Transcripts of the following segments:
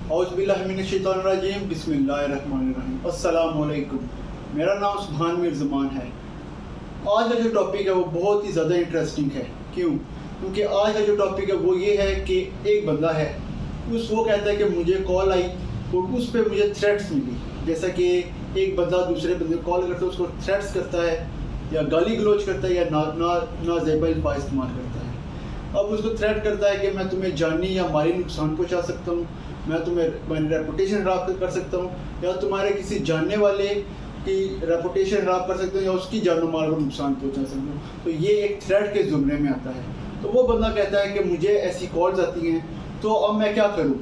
औज़ुबिल्लाहिमिनश्शैतानिर्रजीम बिस्मिल्लाहिर्रहमानिर्रहीम अस्सलाम वालेकुम। मेरा नाम सुभान मीर ज़मान है। आज का जो टॉपिक है वो बहुत ही ज़्यादा इंटरेस्टिंग है। क्यों? क्योंकि आज का जो टॉपिक है वो ये है कि एक बंदा है, वो कहता है कि मुझे कॉल आई और उस पर मुझे थ्रेट्स मिली। जैसा कि एक बंदा दूसरे बंदे को कॉल करता है, उसको थ्रेट्स करता है या गाली गलौज करता है या नाज़ेबा अल्फाज़ इस्तेमाल करता है। अब उसको थ्रेट करता है कि मैं तुम्हें जानी या माली नुकसान पहुंचा सकता हूं, मैं तुम्हें रेपुटेशन खराब कर सकता हूं, या तुम्हारे किसी जानने वाले की रेपुटेशन खराब कर सकता हूं, या उसकी जानो माल को नुकसान पहुंचा सकता हूं। तो ये एक थ्रेट के ज़ुमरे में आता है। तो वो बंदा कहता है कि मुझे ऐसी कॉल्स आती हैं, तो अब मैं क्या करूँ।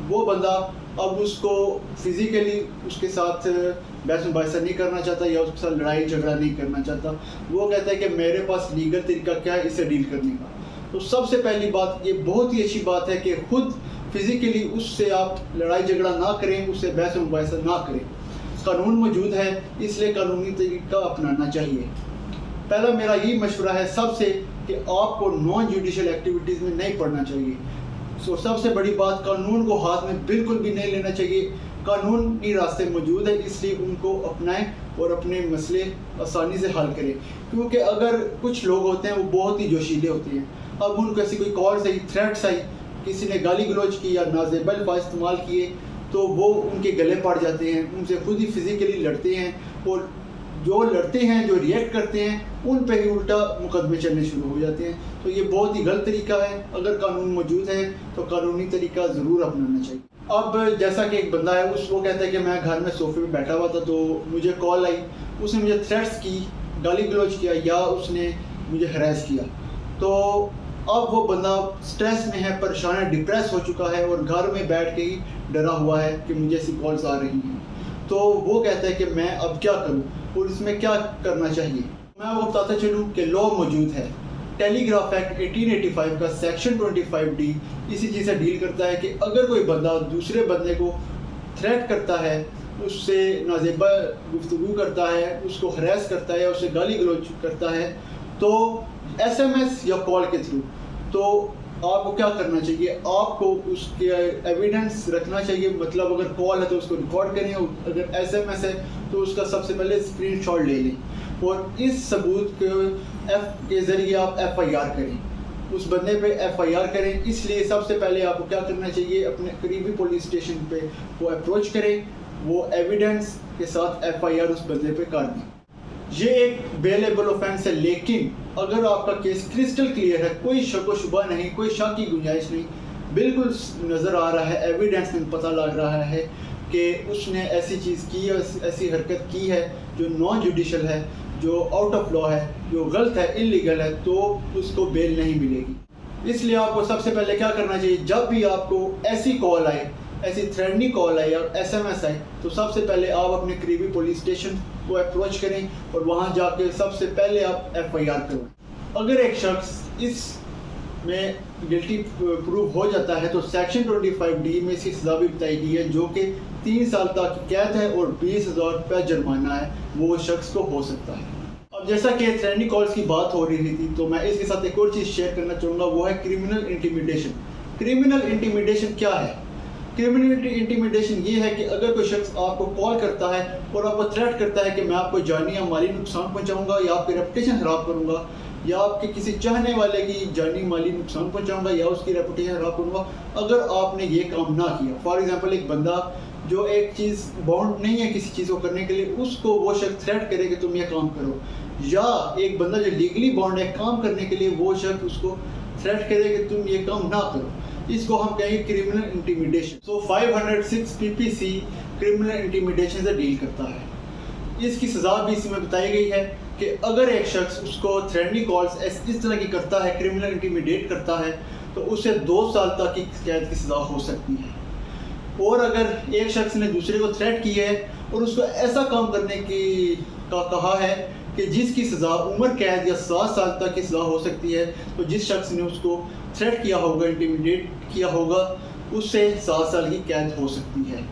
वो बंदा अब उसको फिज़िकली उसके साथ बहस मुबाहिसा नहीं करना चाहता या उसके साथ लड़ाई झगड़ा नहीं करना चाहता। वो कहता है कि मेरे पास लीगल तरीका क्या है इससे डील करने का। तो सबसे पहली बात, ये बहुत ही अच्छी बात है कि खुद फिज़िकली उससे आप लड़ाई झगड़ा ना करें, उससे बहस मुबाहिसा ना करें। कानून मौजूद है, इसलिए कानूनी तरीका अपनाना चाहिए। पहला मेरा यही मशवरा है सबसे कि आपको नॉन जुडिशल एक्टिविटीज़ में नहीं पड़ना चाहिए। सो सबसे बड़ी बात, कानून को हाथ में बिल्कुल भी नहीं लेना चाहिए। कानूनी रास्ते मौजूद है, इसलिए उनको अपनाएं और अपने मसले आसानी से हल करें। क्योंकि अगर कुछ लोग होते हैं वो बहुत ही जोशीले होते हैं, अब उनको ऐसी कोई कॉल्स आई, थ्रेट्स आई, किसी ने गाली गलौज की या नाज़ेबा अल्फाज़ इस्तेमाल किए, तो वो उनके गले पड़ जाते हैं, उनसे खुद ही फिज़िकली लड़ते हैं, और जो लड़ते हैं, जो रिएक्ट करते हैं, उन पे ही उल्टा मुकदमे चलने शुरू हो जाते हैं। तो ये बहुत ही गलत तरीका है। अगर कानून मौजूद है तो कानूनी तरीका ज़रूर अपनाना चाहिए। अब जैसा कि एक बंदा है, वो कहता है कि मैं घर में सोफे पे बैठा हुआ था तो मुझे कॉल आई, उसने मुझे थ्रेट्स की, गाली गलौज किया या उसने मुझे हरास किया। तो अब वो बंदा स्ट्रेस में है, परेशान है, डिप्रेस हो चुका है और घर में बैठ के ही डरा हुआ है कि मुझे ऐसी कॉल्स आ रही हैं। तो वो कहता है कि मैं अब क्या करूं और इसमें क्या करना चाहिए। मैं आपको बताता चलूं कि लॉ मौजूद है। टेलीग्राफ एक्ट 1885 का सेक्शन 25D इसी चीज़ से डील करता है कि अगर कोई बंदा दूसरे बंदे को थ्रेट करता है, उससे नाज़ेबा गुफ्तगू करता है, उसको हरास करता है, उससे गाली गलौज करता है, तो SMS या कॉल के थ्रू, तो आपको क्या करना चाहिए, आपको उसके एविडेंस रखना चाहिए। मतलब अगर कॉल है तो उसको रिकॉर्ड करें, और अगर SMS है तो उसका सबसे पहले स्क्रीनशॉट ले लें और इस सबूत के ज़रिए आप FIR करें, उस बंदे पे FIR करें। इसलिए सबसे पहले आपको क्या करना चाहिए, अपने करीबी पुलिस स्टेशन पे वो अप्रोच करें, वो एविडेंस के साथ FIR उस बंदे पे कर दें। ये एक बेलेबल ऑफेंस है, लेकिन अगर आपका केस क्रिस्टल क्लियर है, कोई शक व शुबा नहीं, कोई शक की गुंजाइश नहीं, बिल्कुल नज़र आ रहा है, एविडेंस में पता लग रहा है कि उसने ऐसी चीज़ की है, ऐसी हरकत की है जो नॉन जुडिशल है, जो आउट ऑफ लॉ है, जो गलत है, इलीगल है, तो उसको बेल नहीं मिलेगी। इसलिए आपको सबसे पहले क्या करना चाहिए, जब भी आपको ऐसी कॉल आए, ऐसी थ्रेटनिंग कॉल आए और SMS आए, तो सबसे पहले आप अपने करीबी पुलिस स्टेशन को अप्रोच करें और वहाँ जाके सबसे पहले आप FIR करें। अगर एक शख्स इस में गिल्टी प्रूव हो जाता है तो सेक्शन 25D में इसकी सज़ा भी बताई गई है, जो कि 3 साल तक की कैद है और 20,000 रुपया जुर्माना है, वो शख्स को हो सकता है। अब जैसा कि थ्रेटनिंग कॉल्स की बात हो रही थी, तो मैं इसके साथ एक और चीज़ शेयर करना चाहूँगा, वो है क्रिमिनल इंटीमिडेशन। क्रिमिनल इंटीमिडेशन क्या है? क्रिमिनल इंटीमिडेशन ये है कि अगर कोई शख्स आपको कॉल करता है और आपको थ्रेट करता है कि मैं आपको जानी या माली नुकसान पहुंचाऊंगा, या आपकी रेपुटेशन ख़राब करूंगा, या आपके किसी चाहने वाले की जानी माली नुकसान पहुंचाऊंगा, या उसकी रेपुटेशन ख़राब करूंगा, अगर आपने ये काम ना किया। फॉर एग्जांपल, एक बंदा जो एक चीज़ बाउंड नहीं है किसी चीज़ को करने के लिए, उसको वो शख्स थ्रेट करे कि तुम ये काम करो, या एक बंदा जो लीगली बाउंड है काम करने के लिए, वो शख्स उसको थ्रेट करे कि तुम ये काम ना करो, इसको हम कहेंगे क्रिमिनल इंटीमिडेशन। सो 506 PPC क्रिमिनल इंटीमिडेशन से डील करता है। इसकी सज़ा भी इसमें बताई गई है कि अगर एक शख्स उसको थ्रेटनिंग कॉल्स इस तरह की करता है, क्रिमिनल इंटीमिडेट करता है, तो उसे 2 साल तक की कैद की सज़ा हो सकती है। और अगर एक शख्स ने दूसरे को थ्रेट की है और उसको ऐसा काम करने का कहा है कि जिसकी सज़ा उम्र कैद या 7 साल तक की सज़ा हो सकती है, तो जिस शख्स ने उसको थ्रेट किया होगा, इंटीमिडेट किया होगा, उससे 7 साल की कैद हो सकती है।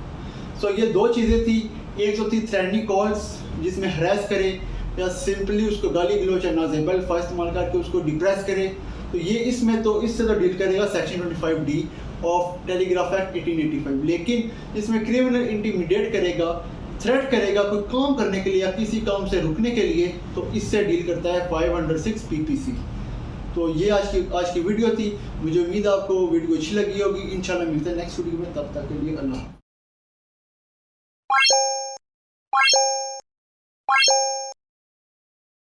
सो ये 2 चीज़ें थी। एक तो थी थ्रेटनिंग कॉल्स जिसमें हरास करे या सिंपली उसको गाली गलौज या नाज़ेबा अल्फाज़ इस्तेमाल करके उसको डिप्रेस करे, तो ये इसमें तो इससे तो डील करेगा section 25D। Of telegraph act 1885. لیکن اس میں کریمنل انٹیمیڈیٹ کرے گا، تھریٹ کرے گا کوئی کام کرنے کے لیے یا کسی کام سے رکنے کے لیے، تو اس سے ڈیل کرتا ہے 506 PPC. تو یہ آج کی ویڈیو تھی. مجھے امید ہے آپ کو ویڈیو اچھی لگی ہوگی. انشاءاللہ ملتے ہیں نیکسٹ ویڈیو میں، تب تک کے لیے اللہ حافظ.